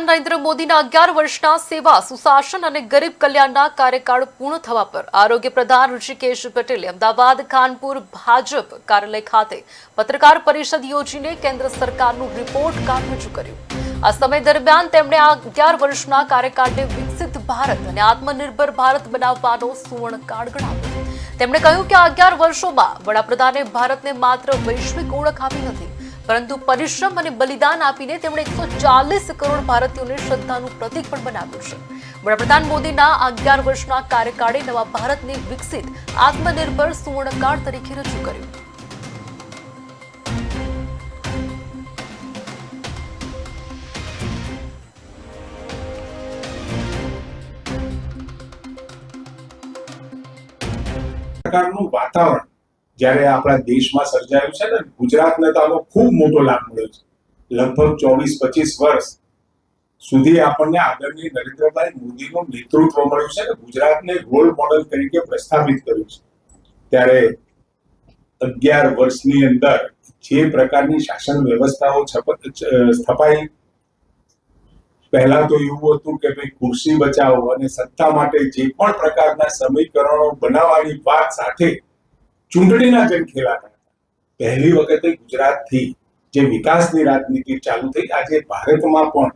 નરેન્દ્ર મોદીના 11 વર્ષના સેવા સુશાસન અને ગરીબ કલ્યાણના કાર્યકાળ પૂર્ણ થવા પર આરોગ્ય પ્રધાન ઋષિકેશ પટેલે અમદાવાદ ખાનપુર ભાજપ કાર્યાલય ખાતે પત્રકાર પરિષદ યોજીને કેન્દ્ર સરકારનું રિપોર્ટ કાર્ડ રજૂ કર્યું। આ સમય દરમિયાન તેમણે આ 11 વર્ષના કાર્યકાળને વિકસિત ભારત અને આત્મનિર્ભર ભારત બનાવવાનો સુવર્ણકાળ ગણાવ્યો। તેમણે કહ્યું કે આ 11 વર્ષોમાં વડાપ્રધાને ભારતને માત્ર વૈશ્વિક ઓળખ આપી નથી, પરંતુ પરિશ્રમ અને બલિદાન આપીને તેમણે 140 કરોડ ભારતીયોને શ્રદ્ધાનું પ્રતીક પણ બનાવ્યું છે। વડાપ્રધાન મોદીના આ 11 વર્ષના કાર્યકાળે નવા ભારતને વિકસિત આત્મનિર્ભર સુવર્ણકાળ તરીકે રજૂ કર્યું। પ્રકારનું વાતાવરણ જ્યારે આપણા દેશમાં સર્જાયું છે ને, ગુજરાતને તો આનો ખૂબ મોટો લાભ મળ્યો છે। લગભગ 24-25 વર્ષ સુધી આપણને આદરણીય નરેન્દ્રભાઈ મોદીનું નેતૃત્વ મળ્યું છે ને, ગુજરાતને રોલ મોડેલ તરીકે પ્રસ્થાપિત કર્યું છે। ત્યારે 11 વર્ષની અંદર જે પ્રકારની શાસન વ્યવસ્થાઓ સ્થપાઈ, પહેલા તો એવું હતું કે ભાઈ ખુરશી બચાવો અને સત્તા માટે જે પણ પ્રકારના સમીકરણો બનાવવાની વાત સાથે ચૂંટણીના જંગ ખેલાતા હતા। પહેલી વખતે ગુજરાતથી જે વિકાસની રાજનીતિ ચાલુ થઈ, આજે ભારતમાં પણ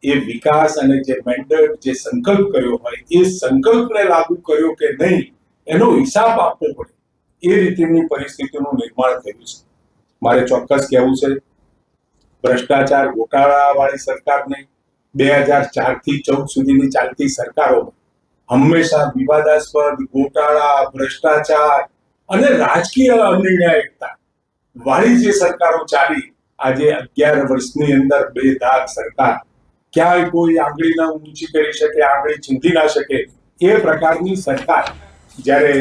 એ વિકાસ અને જે મેન્ડેટ, જે સંકલ્પ કર્યો હોય, એ સંકલ્પને લાગુ કર્યો કે નહીં એનો હિસાબ આપવો પડે, એ રીતની પરિસ્થિતિનું નિર્માણ થયું છે। મારે ચોક્કસ કહેવું છે, ભ્રષ્ટાચાર ગોટાળાવાળી સરકાર નહીં, 2004 થી 14 સુધીની ચાલતી સરકારો હંમેશા વિવાદાસ્પદ, ગોટાળા, ભ્રષ્ટાચાર અને રાજકીય અનિર્ણાયકતા વાળી જે સરકારો ચાલી, આજે 11 વર્ષની અંદર બેદાગ સરકાર, ક્યાંય કોઈ આંગળી ના ઊંચી કરી શકે, આંગળી ચીંધી ના શકે, એ પ્રકારની સરકાર જ્યારે